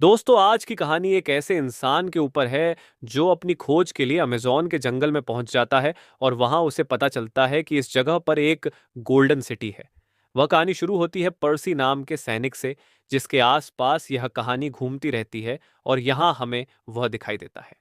दोस्तों, आज की कहानी एक ऐसे इंसान के ऊपर है जो अपनी खोज के लिए अमेज़न के जंगल में पहुंच जाता है और वहां उसे पता चलता है कि इस जगह पर एक गोल्डन सिटी है। वह कहानी शुरू होती है पर्सी नाम के सैनिक से, जिसके आसपास यह कहानी घूमती रहती है और यहाँ हमें वह दिखाई देता है।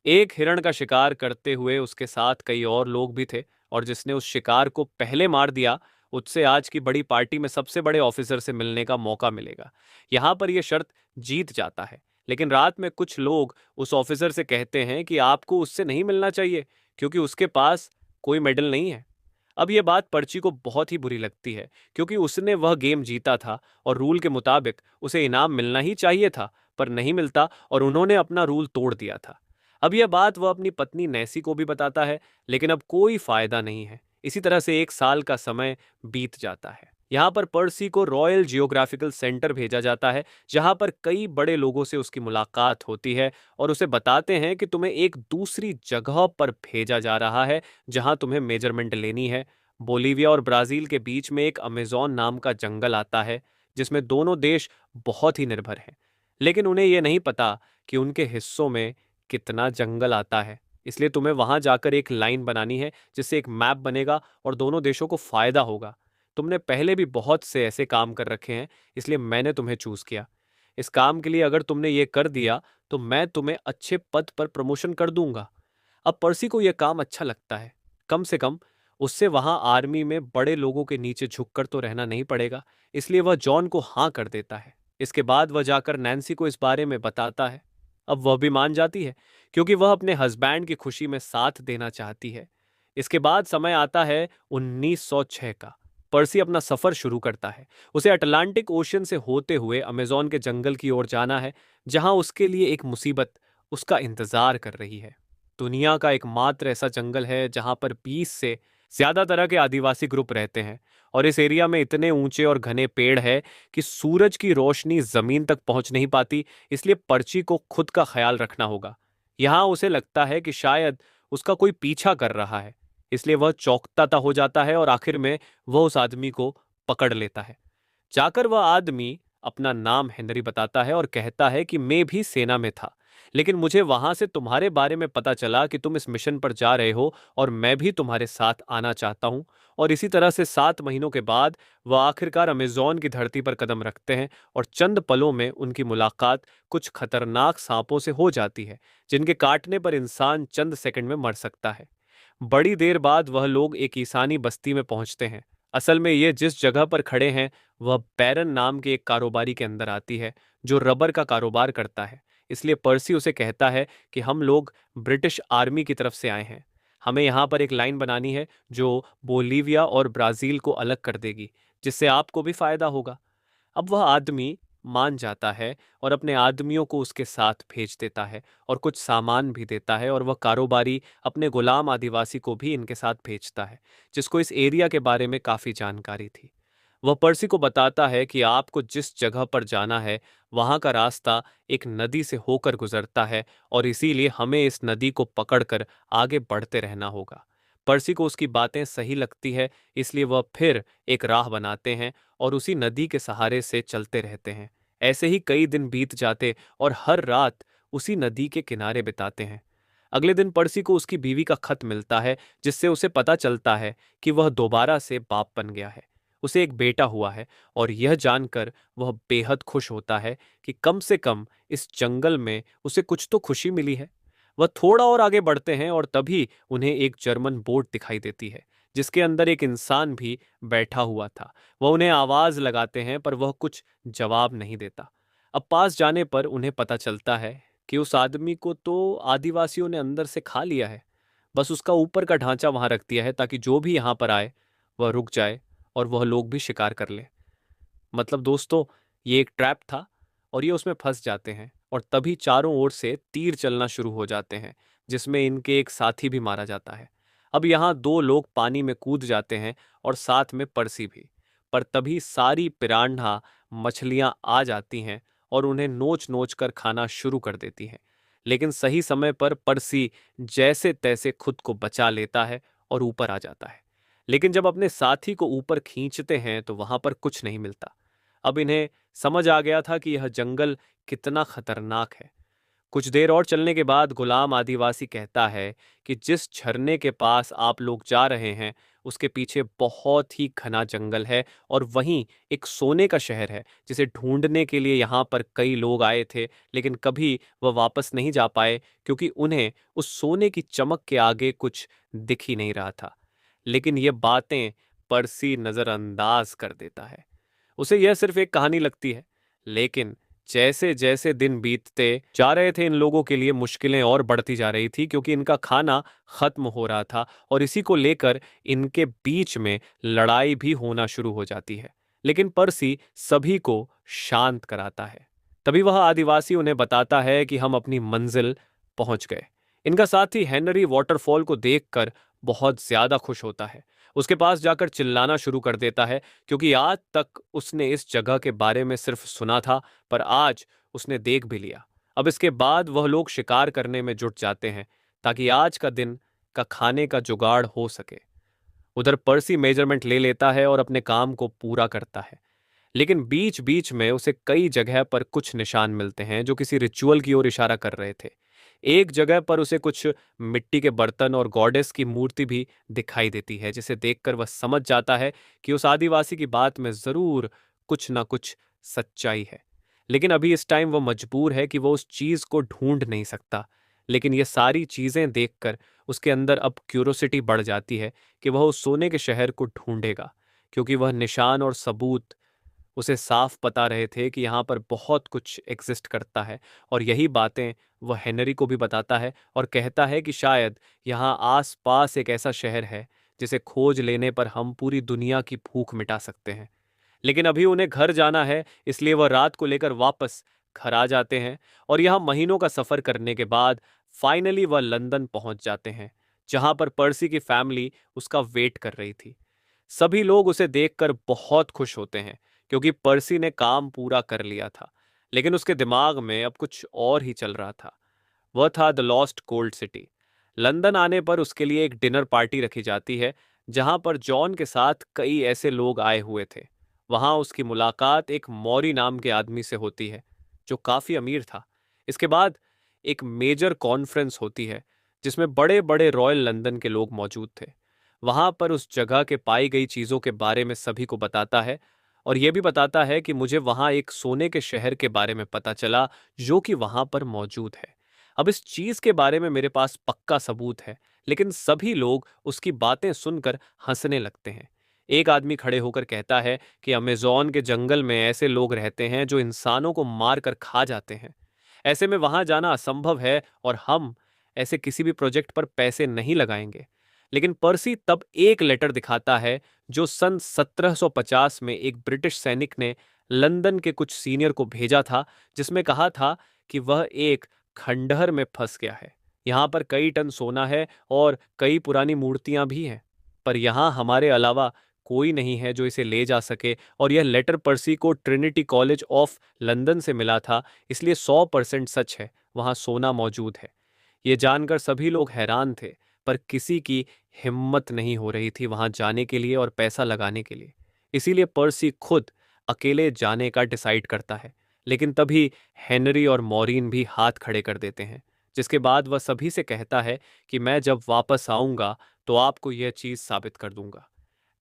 एक हिरण का शिकार करते हुए उसके साथ कई और लोग भी थे, और जिसने उस शिकार को पहले मार दिया, उससे आज की बड़ी पार्टी में सबसे बड़े ऑफिसर से मिलने का मौका मिलेगा। यहाँ पर यह शर्त जीत जाता है। लेकिन रात में कुछ लोग उस ऑफिसर से कहते हैं कि आपको उससे नहीं मिलना चाहिए, क्योंकि उसके पास कोई मेडल नहीं है। अब यह बात पर्ची को बहुत ही बुरी लगती है, क्योंकि उसने वह गेम जीता था और रूल के मुताबिक उसे इनाम मिलना ही चाहिए था, पर नहीं मिलता और उन्होंने अपना रूल तोड़ दिया था। अब यह बात वह अपनी पत्नी नैसी को भी बताता है, लेकिन अब कोई फायदा नहीं है। इसी तरह से एक साल का समय बीत जाता है। यहाँ पर पर्सी को रॉयल जियोग्राफिकल सेंटर भेजा जाता है, जहाँ पर कई बड़े लोगों से उसकी मुलाकात होती है और उसे बताते हैं कि तुम्हें एक दूसरी जगह पर भेजा जा रहा है, जहाँ तुम्हें मेजरमेंट लेनी है। बोलीविया और ब्राजील के बीच में एक अमेज़न नाम का जंगल आता है, जिसमें दोनों देश बहुत ही निर्भर हैं। लेकिन उन्हें यह नहीं पता कि उनके हिस्सों में कितना जंगल आता है। इसलिए तुम्हें वहां जाकर एक लाइन बनानी है, जिससे एक मैप बनेगा और दोनों देशों को फायदा होगा। तुमने पहले भी बहुत से ऐसे काम कर रखे हैं, इसलिए मैंने तुम्हें चूज किया। इस काम के लिए अगर तुमने ये कर दिया, तो मैं तुम्हें अच्छे पद पर प्रमोशन कर दूंगा। अब पर्सी को यह काम अच्छा लगता है। कम से कम उससे वहां आर्मी में बड़े लोगों के नीचे झुककर तो रहना नहीं पड़ेगा। इसलिए वह जॉन को हाँ कर देता है। इसके बाद वह जाकर नैन्सी को इस बारे में बताता है। अब वह भी मान जाती है, क्योंकि वह अपने हस्बैंड की खुशी में साथ देना चाहती है। इसके बाद समय आता है 1906 का। पर्सी अपना सफर शुरू करता है। उसे अटलांटिक ओशियन से होते हुए अमेज़न के जंगल की ओर जाना है, जहां उसके लिए एक मुसीबत उसका इंतजार कर रही है। दुनिया का एकमात्र ऐसा जंगल है जहां पर 20 से ज्यादा तरह के आदिवासी ग्रुप रहते हैं, और इस एरिया में इतने ऊंचे और घने पेड़ है कि सूरज की रोशनी जमीन तक पहुंच नहीं पाती। इसलिए पर्ची को खुद का ख्याल रखना होगा। यहां उसे लगता है कि शायद उसका कोई पीछा कर रहा है। इसलिए वह चौंकता हो जाता है और आखिर में वह उस आदमी को पकड़ लेता है। जाकर वह आदमी अपना नाम हेनरी बताता है और कहता है कि मैं भी सेना में था, लेकिन मुझे वहां से तुम्हारे बारे में पता चला कि तुम इस मिशन पर जा रहे हो, और मैं भी तुम्हारे साथ आना चाहता हूं। और इसी तरह से 7 महीनों के बाद वह आखिरकार अमेज़न की धरती पर कदम रखते हैं, और चंद पलों में उनकी मुलाकात कुछ खतरनाक सांपों से हो जाती है, जिनके काटने पर इंसान चंद सेकंड में मर सकता है। बड़ी देर बाद वह लोग एक ईसानी बस्ती में पहुंचते हैं। असल में ये जिस जगह पर खड़े हैं, वह बैरन नाम के एक कारोबारी के अंदर आती है, जो रबर का कारोबार करता है। इसलिए पर्सी उसे कहता है कि हम लोग ब्रिटिश आर्मी की तरफ से आए हैं। हमें यहाँ पर एक लाइन बनानी है जो बोलीविया और ब्राजील को अलग कर देगी, जिससे आपको भी फायदा होगा। अब वह आदमी मान जाता है और अपने आदमियों को उसके साथ भेज देता है, और कुछ सामान भी देता है, और वह कारोबारी अपने गुलाम आदिवासी को भी इनके साथ भेजता है, जिसको इस एरिया के बारे में काफ़ी जानकारी थी। वह पर्सी को बताता है कि आपको जिस जगह पर जाना है, वहां का रास्ता एक नदी से होकर गुजरता है, और इसीलिए हमें इस नदी को पकड़कर आगे बढ़ते रहना होगा। पर्सी को उसकी बातें सही लगती है, इसलिए वह फिर एक राह बनाते हैं और उसी नदी के सहारे से चलते रहते हैं। ऐसे ही कई दिन बीत जाते और हर रात उसी नदी के किनारे बिताते हैं। अगले दिन पर्सी को उसकी बीवी का खत मिलता है, जिससे उसे पता चलता है कि वह दोबारा से बाप बन गया है। उसे एक बेटा हुआ है, और यह जानकर वह बेहद खुश होता है कि कम से कम इस जंगल में उसे कुछ तो खुशी मिली है। वह थोड़ा और आगे बढ़ते हैं और तभी उन्हें एक जर्मन बोट दिखाई देती है, जिसके अंदर एक इंसान भी बैठा हुआ था। वह उन्हें आवाज लगाते हैं, पर वह कुछ जवाब नहीं देता। अब पास जाने पर उन्हें पता चलता है कि उस आदमी को तो आदिवासियों ने अंदर से खा लिया है। बस उसका ऊपर का ढांचा वहां रख दिया है, ताकि जो भी यहाँ पर आए वह रुक जाए और वह लोग भी शिकार कर ले। मतलब दोस्तों, ये एक ट्रैप था, और ये उसमें फंस जाते हैं, और तभी चारों ओर से तीर चलना शुरू हो जाते हैं, जिसमें इनके एक साथी भी मारा जाता है। अब यहाँ दो लोग पानी में कूद जाते हैं, और साथ में पर्सी भी। पर तभी सारी पिरान्हा मछलियां आ जाती हैं और उन्हें नोच नोच कर खाना शुरू कर देती हैं। लेकिन सही समय पर पर्सी जैसे तैसे खुद को बचा लेता है और ऊपर आ जाता है। लेकिन जब अपने साथी को ऊपर खींचते हैं, तो वहां पर कुछ नहीं मिलता। अब इन्हें समझ आ गया था कि यह जंगल कितना खतरनाक है। कुछ देर और चलने के बाद गुलाम आदिवासी कहता है कि जिस झरने के पास आप लोग जा रहे हैं उसके पीछे बहुत ही घना जंगल है और वहीं एक सोने का शहर है जिसे ढूंढने के लिए यहाँ पर कई लोग आए थे, लेकिन कभी वह वापस नहीं जा पाए क्योंकि उन्हें उस सोने की चमक के आगे कुछ दिख ही नहीं रहा था। लेकिन ये बातें पर्सी नज़रअंदाज कर देता है। उसे यह सिर्फ एक कहानी लगती है, लेकिन जैसे जैसे दिन बीतते जा रहे थे इन लोगों के लिए मुश्किलें और बढ़ती जा रही थी क्योंकि इनका खाना खत्म हो रहा था और इसी को लेकर इनके बीच में लड़ाई भी होना शुरू हो जाती है। लेकिन पर्सी सभी को शांत कराता है। तभी वह आदिवासी उन्हें बताता है कि हम अपनी मंजिल पहुंच गए। इनका साथी हेनरी वाटरफॉल को देखकर बहुत ज्यादा खुश होता है। उसके पास जाकर चिल्लाना शुरू कर देता है क्योंकि आज तक उसने इस जगह के बारे में सिर्फ सुना था, पर आज उसने देख भी लिया। अब इसके बाद वह लोग शिकार करने में जुट जाते हैं ताकि आज का दिन का खाने का जुगाड़ हो सके। उधर पर्सी मेजरमेंट ले लेता है और अपने काम को पूरा करता है, लेकिन बीच बीच में उसे कई जगह पर कुछ निशान मिलते हैं जो किसी रिचुअल की ओर इशारा कर रहे थे। एक जगह पर उसे कुछ मिट्टी के बर्तन और गॉडेस की मूर्ति भी दिखाई देती है, जिसे देखकर वह समझ जाता है कि उस आदिवासी की बात में जरूर कुछ ना कुछ सच्चाई है। लेकिन अभी इस टाइम वह मजबूर है कि वह उस चीज को ढूंढ नहीं सकता। लेकिन ये सारी चीजें देखकर उसके अंदर अब क्यूरोसिटी बढ़ जाती है कि वह उस सोने के शहर को ढूंढेगा, क्योंकि वह निशान और सबूत उसे साफ पता रहे थे कि यहाँ पर बहुत कुछ एग्जिस्ट करता है। और यही बातें वह हेनरी को भी बताता है और कहता है कि शायद यहाँ आस पास एक ऐसा शहर है जिसे खोज लेने पर हम पूरी दुनिया की भूख मिटा सकते हैं। लेकिन अभी उन्हें घर जाना है, इसलिए वह रात को लेकर वापस घर आ जाते हैं और यहाँ महीनों का सफर करने के बाद फाइनली वह लंदन पहुंच जाते हैं, जहां पर पर्सी की फैमिली उसका वेट कर रही थी। सभी लोग उसे देखकर बहुत खुश होते हैं क्योंकि पर्सी ने काम पूरा कर लिया था। लेकिन उसके दिमाग में अब कुछ और ही चल रहा था। वह था the lost gold city. London आने पर उसके लिए एक डिनर पार्टी रखी जाती है, जहां पर जॉन के साथ कई ऐसे लोग आए हुए थे। वहां उसकी मुलाकात एक मौरी नाम के आदमी से होती है जो काफी अमीर था। इसके बाद एक मेजर कॉन्फ्रेंस होती है जिसमें बड़े बड़े रॉयल लंदन के लोग मौजूद थे। वहां पर उस जगह के पाई गई चीजों के बारे में सभी को बताता है और यह भी बताता है कि मुझे वहां एक सोने के शहर के बारे में पता चला जो कि वहां पर मौजूद है। अब इस चीज के बारे में मेरे पास पक्का सबूत है, लेकिन सभी लोग उसकी बातें सुनकर हंसने लगते हैं। एक आदमी खड़े होकर कहता है कि अमेजोन के जंगल में ऐसे लोग रहते हैं जो इंसानों को मार कर खा जाते हैं। ऐसे में वहां जाना असंभव है और हम ऐसे किसी भी प्रोजेक्ट पर पैसे नहीं लगाएंगे। लेकिन पर्सी तब एक लेटर दिखाता है जो सन 1750 में एक ब्रिटिश सैनिक ने लंदन के कुछ सीनियर को भेजा था, जिसमें कहा था कि वह एक खंडहर में फंस गया है। यहाँ पर कई टन सोना है और कई पुरानी मूर्तियां भी हैं, पर यहाँ हमारे अलावा कोई नहीं है जो इसे ले जा सके। और यह लेटर पर्सी को ट्रिनिटी कॉलेज ऑफ लंदन से मिला था, इसलिए 100% सच है, वहाँ सोना मौजूद है। ये जानकर सभी लोग हैरान थे, पर किसी की हिम्मत नहीं हो रही थी वहां जाने के लिए और पैसा लगाने के लिए। इसीलिए पर्सी खुद अकेले जाने का डिसाइड करता है। लेकिन तभी हेनरी और मॉरीन भी हाथ खड़े कर देते हैं, जिसके बाद वह सभी से कहता है कि मैं जब वापस आऊंगा तो आपको यह चीज साबित कर दूंगा।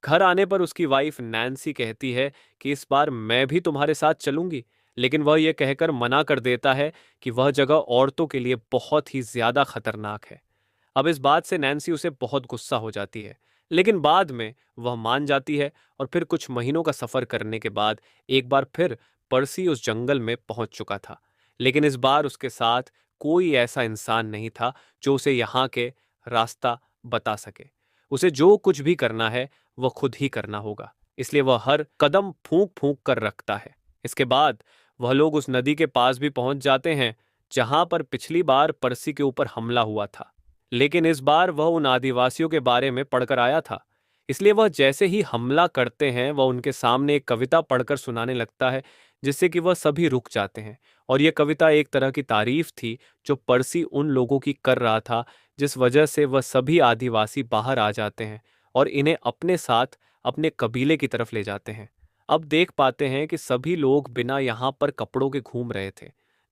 घर आने पर उसकी वाइफ नैन्सी कहती है कि इस बार मैं भी तुम्हारे साथ चलूंगी, लेकिन वह यह कहकर मना कर देता है कि वह जगह औरतों के लिए बहुत ही ज्यादा खतरनाक है। अब इस बात से नैन्सी उसे बहुत गुस्सा हो जाती है, लेकिन बाद में वह मान जाती है और फिर कुछ महीनों का सफर करने के बाद एक बार फिर पर्सी उस जंगल में पहुंच चुका था। लेकिन इस बार उसके साथ कोई ऐसा इंसान नहीं था जो उसे यहाँ के रास्ता बता सके। उसे जो कुछ भी करना है वह खुद ही करना होगा, इसलिए वह हर कदम फूंक फूंक कर रखता है। इसके बाद वह लोग उस नदी के पास भी पहुंच जाते हैं जहां पर पिछली बार पर्सी के ऊपर हमला हुआ था। लेकिन इस बार वह उन आदिवासियों के बारे में पढ़कर आया था, इसलिए वह जैसे ही हमला करते हैं वह उनके सामने एक कविता पढ़कर सुनाने लगता है, जिससे कि वह सभी रुक जाते हैं। और यह कविता एक तरह की तारीफ थी जो पर्सी उन लोगों की कर रहा था, जिस वजह से वह सभी आदिवासी बाहर आ जाते हैं और इन्हें अपने साथ अपने कबीले की तरफ ले जाते हैं। अब देख पाते हैं कि सभी लोग बिना यहाँ पर कपड़ों के घूम रहे थे।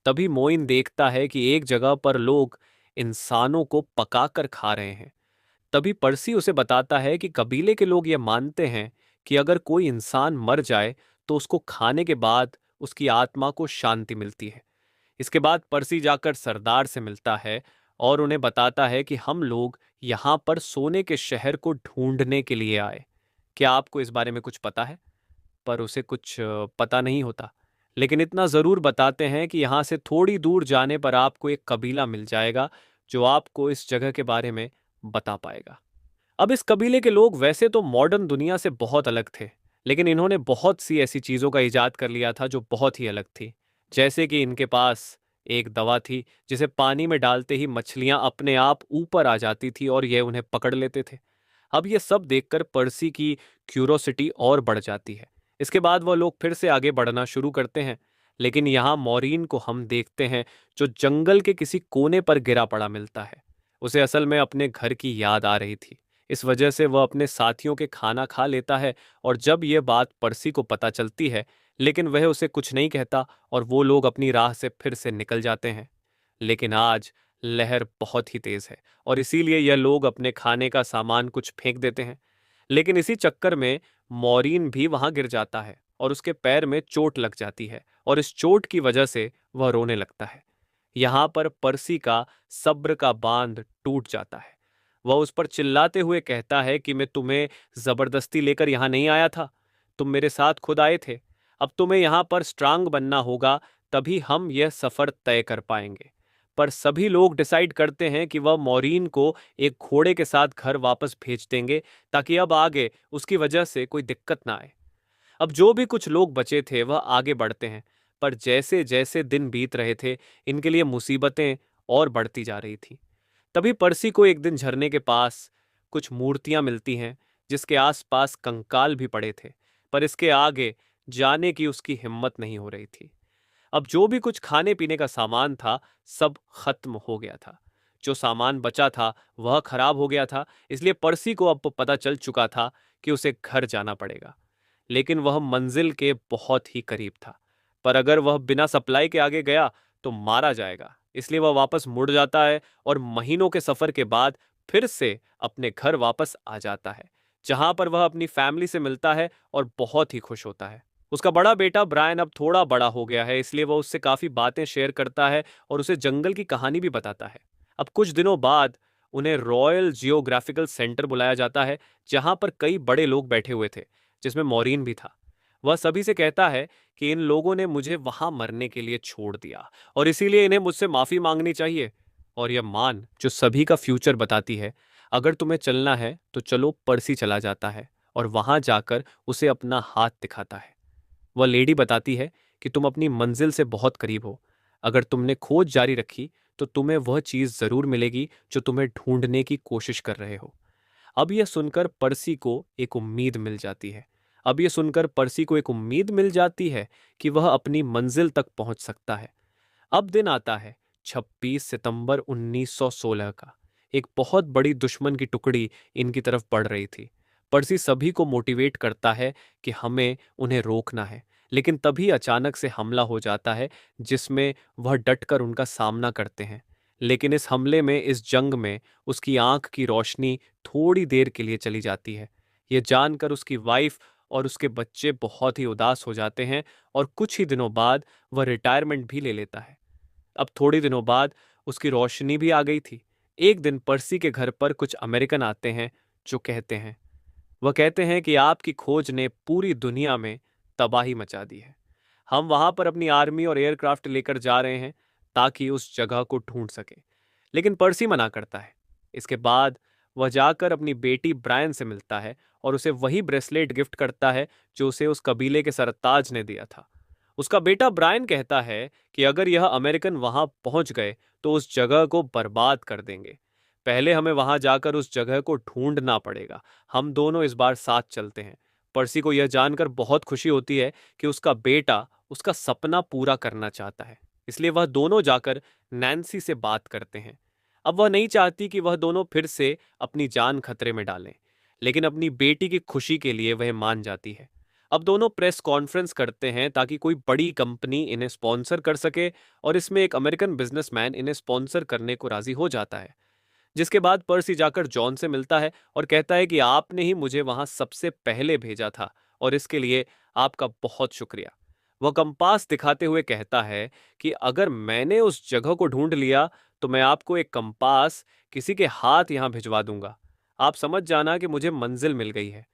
तभी मोइन देखता है कि एक जगह पर लोग इंसानों को पकाकर खा रहे हैं। तभी पर्सी उसे बताता है कि कबीले के लोग ये मानते हैं कि अगर कोई इंसान मर जाए तो उसको खाने के बाद उसकी आत्मा को शांति मिलती है। इसके बाद पर्सी जाकर सरदार से मिलता है और उन्हें बताता है कि हम लोग यहाँ पर सोने के शहर को ढूंढने के लिए आए। क्या आपको इस बारे में कुछ पता है? पर उसे कुछ पता नहीं होता। लेकिन इतना ज़रूर बताते हैं कि यहाँ से थोड़ी दूर जाने पर आपको एक कबीला मिल जाएगा जो आपको इस जगह के बारे में बता पाएगा। अब इस कबीले के लोग वैसे तो मॉडर्न दुनिया से बहुत अलग थे, लेकिन इन्होंने बहुत सी ऐसी चीज़ों का इजाद कर लिया था जो बहुत ही अलग थी। जैसे कि इनके पास एक दवा थी जिसे पानी में डालते ही मछलियां अपने आप ऊपर आ जाती थी और ये उन्हें पकड़ लेते थे। अब ये सब देखकर पर्सी की क्यूरोसिटी और बढ़ जाती है। इसके बाद वह लोग फिर से आगे बढ़ना शुरू करते हैं, लेकिन यहाँ मॉरीन को हम देखते हैं जो जंगल के किसी कोने पर गिरा पड़ा मिलता है। उसे असल में अपने घर की याद आ रही थी। इस वजह से वह अपने साथियों के खाना खा लेता है और जब यह बात पर्सी को पता चलती है, लेकिन वह उसे कुछ नहीं कहता और वो लोग अपनी राह से फिर से निकल जाते हैं। लेकिन आज लहर बहुत ही तेज है और इसीलिए यह लोग अपने खाने का सामान कुछ फेंक देते हैं। लेकिन इसी चक्कर में मॉरीन भी वहां गिर जाता है और उसके पैर में चोट लग जाती है और इस चोट की वजह से वह रोने लगता है। यहां पर पर्सी का सब्र का बांध टूट जाता है। वह उस पर चिल्लाते हुए कहता है कि मैं तुम्हें जबरदस्ती लेकर यहां नहीं आया था, तुम मेरे साथ खुद आए थे। अब तुम्हें यहां पर स्ट्रांग बनना होगा, तभी हम यह सफर तय कर पाएंगे। पर सभी लोग डिसाइड करते हैं कि वह मॉरीन को एक घोड़े के साथ घर वापस भेज देंगे ताकि अब आगे उसकी वजह से कोई दिक्कत ना आए। अब जो भी कुछ लोग बचे थे वह आगे बढ़ते हैं, पर जैसे जैसे दिन बीत रहे थे इनके लिए मुसीबतें और बढ़ती जा रही थी। तभी पर्सी को एक दिन झरने के पास कुछ मूर्तियां मिलती हैं जिसके आसपास कंकाल भी पड़े थे, पर इसके आगे जाने की उसकी हिम्मत नहीं हो रही थी। अब जो भी कुछ खाने पीने का सामान था सब खत्म हो गया था। जो सामान बचा था वह खराब हो गया था, इसलिए पर्सी को अब पता चल चुका था कि उसे घर जाना पड़ेगा। लेकिन वह मंजिल के बहुत ही करीब था, पर अगर वह बिना सप्लाई के आगे गया तो मारा जाएगा। इसलिए वह वापस मुड़ जाता है और महीनों के सफर के बाद फिर से अपने घर वापस आ जाता है, जहां पर वह अपनी फैमिली से मिलता है और बहुत ही खुश होता है। उसका बड़ा बेटा ब्रायन अब थोड़ा बड़ा हो गया है, इसलिए वह उससे काफी बातें शेयर करता है और उसे जंगल की कहानी भी बताता है। अब कुछ दिनों बाद उन्हें रॉयल जियोग्राफिकल सेंटर बुलाया जाता है, जहां पर कई बड़े लोग बैठे हुए थे, जिसमें मॉरीन भी था। वह सभी से कहता है कि इन लोगों ने मुझे वहां मरने के लिए छोड़ दिया और इसीलिए इन्हें मुझसे माफी मांगनी चाहिए। और यह मान जो सभी का फ्यूचर बताती है, अगर तुम्हें चलना है तो चलो। पर्सी चला जाता है और वहां जाकर उसे अपना हाथ दिखाता है। वह लेडी बताती है कि तुम अपनी मंजिल से बहुत करीब हो। अगर तुमने खोज जारी रखी तो तुम्हें वह चीज जरूर मिलेगी जो तुम्हें ढूंढने की कोशिश कर रहे हो। अब यह सुनकर पर्सी को एक उम्मीद मिल जाती है। अब यह सुनकर पर्सी को एक उम्मीद मिल जाती है कि वह अपनी मंजिल तक पहुंच सकता है। अब दिन आता है 26 सितंबर 1916 का। एक बहुत बड़ी दुश्मन की टुकड़ी इनकी तरफ बढ़ रही थी। पर्सी सभी को मोटिवेट करता है कि हमें उन्हें रोकना है, लेकिन तभी अचानक से हमला हो जाता है जिसमें वह डटकर उनका सामना करते हैं। लेकिन इस हमले में, इस जंग में उसकी आंख की रोशनी थोड़ी देर के लिए चली जाती है। यह जानकर उसकी वाइफ और उसके बच्चे बहुत ही उदास हो जाते हैं और कुछ ही दिनों बाद वह रिटायरमेंट भी ले लेता है। अब थोड़ी दिनों बाद उसकी रोशनी भी आ गई थी। एक दिन पर्सी के घर पर कुछ अमेरिकन आते हैं जो कहते हैं, वह कहते हैं कि आपकी खोज ने पूरी दुनिया में तबाही मचा दी है। हम वहां पर अपनी आर्मी और एयरक्राफ्ट लेकर जा रहे हैं ताकि उस जगह को ढूंढ सके। लेकिन पर्सी मना करता है। इसके बाद वह जाकर अपनी बेटी ब्रायन से मिलता है और उसे वही ब्रेसलेट गिफ्ट करता है जो उसे उस कबीले के सरताज ने दिया था। उसका बेटा ब्रायन कहता है कि अगर यह अमेरिकन वहां पहुंच गए तो उस जगह को बर्बाद कर देंगे। पहले हमें वहां जाकर उस जगह को ढूंढना पड़ेगा। हम दोनों इस बार साथ चलते हैं। पर्सी को यह जानकर बहुत खुशी होती है कि उसका बेटा उसका सपना पूरा करना चाहता है, इसलिए वह दोनों जाकर नैन्सी से बात करते हैं। अब वह नहीं चाहती कि वह दोनों फिर से अपनी जान खतरे में डालें, लेकिन अपनी बेटी की खुशी के लिए वह मान जाती है। अब दोनों प्रेस कॉन्फ्रेंस करते हैं ताकि कोई बड़ी कंपनी इन्हें स्पॉन्सर कर सके, और इसमें एक अमेरिकन बिजनेसमैन इन्हें स्पॉन्सर करने को राजी हो जाता है। जिसके बाद पर्सी जाकर जॉन से मिलता है और कहता है कि आपने ही मुझे वहां सबसे पहले भेजा था और इसके लिए आपका बहुत शुक्रिया। वह कंपास दिखाते हुए कहता है कि अगर मैंने उस जगह को ढूंढ लिया तो मैं आपको एक कंपास किसी के हाथ यहां भिजवा दूंगा। आप समझ जाना कि मुझे मंजिल मिल गई है।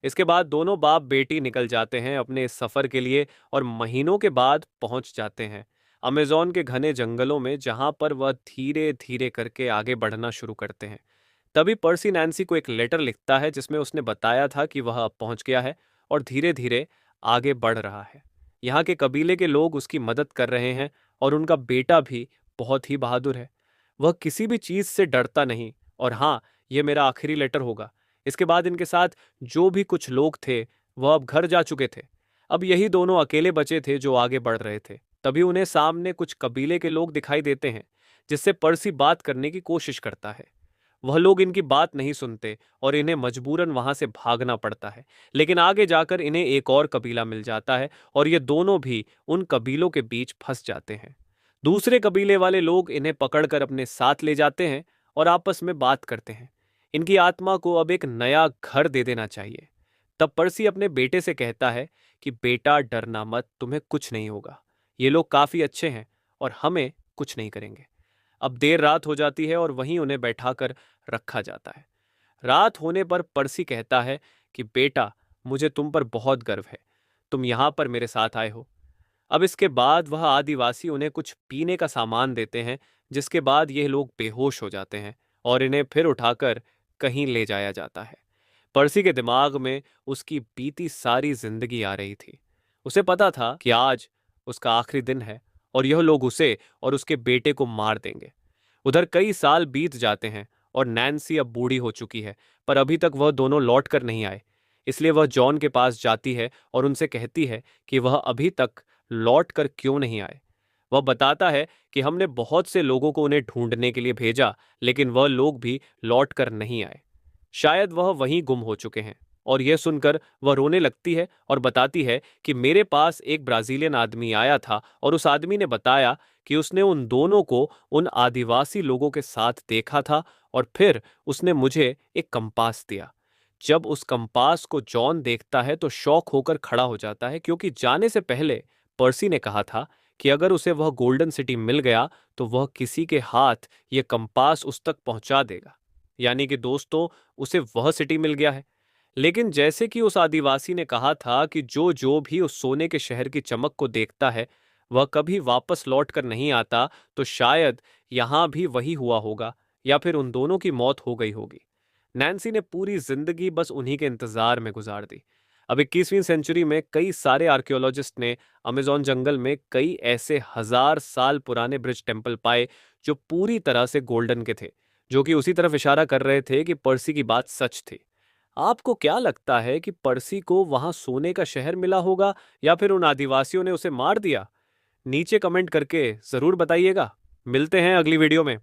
इसके बाद दोनों बाप बेटी निकल जाते हैं अपने इस सफर के लिए और महीनों के बाद पहुंच जाते हैं अमेज़न के घने जंगलों में, जहां पर वह धीरे धीरे करके आगे बढ़ना शुरू करते हैं। तभी पर्सी नैन्सी को एक लेटर लिखता है जिसमें उसने बताया था कि वह अब पहुंच गया है और धीरे धीरे आगे बढ़ रहा है। यहाँ के कबीले के लोग उसकी मदद कर रहे हैं और उनका बेटा भी बहुत ही बहादुर है। वह किसी भी चीज से डरता नहीं। और हाँ, यह मेरा आखिरी लेटर होगा। इसके बाद इनके साथ जो भी कुछ लोग थे वह अब घर जा चुके थे। अब यही दोनों अकेले बचे थे जो आगे बढ़ रहे थे। तभी उन्हें सामने कुछ कबीले के लोग दिखाई देते हैं, जिससे पर्सी बात करने की कोशिश करता है। वह लोग इनकी बात नहीं सुनते और इन्हें मजबूरन वहां से भागना पड़ता है। लेकिन आगे जाकर इन्हें एक और कबीला मिल जाता है और ये दोनों भी उन कबीलों के बीच फंस जाते हैं। दूसरे कबीले वाले लोग इन्हें पकड़कर अपने साथ ले जाते हैं और आपस में बात करते हैं। इनकी आत्मा को अब एक नया घर दे देना चाहिए। तब पर्सी अपने बेटे से कहता है कि बेटा डरना मत, तुम्हें कुछ नहीं होगा। ये लोग काफी अच्छे हैं और हमें कुछ नहीं करेंगे। अब देर रात हो जाती है और वहीं उन्हें बैठाकर रखा जाता है। रात होने पर पर्सी कहता है कि बेटा, मुझे तुम पर बहुत गर्व है। तुम यहाँ पर मेरे साथ आए हो। अब इसके बाद वह आदिवासी उन्हें कुछ पीने का सामान देते हैं, जिसके बाद ये लोग बेहोश हो जाते हैं और इन्हें फिर उठाकर कहीं ले जाया जाता है। पर्सी के दिमाग में उसकी बीती सारी जिंदगी आ रही थी। उसे पता था कि आज उसका आखिरी दिन है और यह लोग उसे और उसके बेटे को मार देंगे। उधर कई साल बीत जाते हैं और नैन्सी अब बूढ़ी हो चुकी है, पर अभी तक वह दोनों लौट कर नहीं आए। इसलिए वह जॉन के पास जाती है और उनसे कहती है कि वह अभी तक लौट कर क्यों नहीं आए। वह बताता है कि हमने बहुत से लोगों को उन्हें ढूंढने के लिए भेजा, लेकिन वह लोग भी लौट कर नहीं आए। शायद वह वहीं गुम हो चुके हैं। और यह सुनकर वह रोने लगती है और बताती है कि मेरे पास एक ब्राजीलियन आदमी आया था और उस आदमी ने बताया कि उसने उन दोनों को उन आदिवासी लोगों के साथ देखा था और फिर उसने मुझे एक कंपास दिया। जब उस कंपास को जॉन देखता है तो शौक होकर खड़ा हो जाता है, क्योंकि जाने से पहले पर्सी ने कहा था कि अगर उसे वह गोल्डन सिटी मिल गया तो वह किसी के हाथ यह कंपास उस तक पहुंचा देगा। यानी कि दोस्तों, उसे वह सिटी मिल गया है। लेकिन जैसे कि उस आदिवासी ने कहा था कि जो जो भी उस सोने के शहर की चमक को देखता है वह कभी वापस लौट कर नहीं आता, तो शायद यहां भी वही हुआ होगा या फिर उन दोनों की मौत हो गई होगी। नैन्सी ने पूरी जिंदगी बस उन्हीं के इंतजार में गुजार दी। अब 21वीं सेंचुरी में कई सारे आर्कियोलॉजिस्ट ने अमेज़न जंगल में कई ऐसे हजार साल पुराने ब्रिज टेम्पल पाए जो पूरी तरह से गोल्डन के थे, जो कि उसी तरफ इशारा कर रहे थे कि पर्सी की बात सच थी। आपको क्या लगता है कि पर्सी को वहां सोने का शहर मिला होगा या फिर उन आदिवासियों ने उसे मार दिया? नीचे कमेंट करके जरूर बताइएगा। मिलते हैं अगली वीडियो में।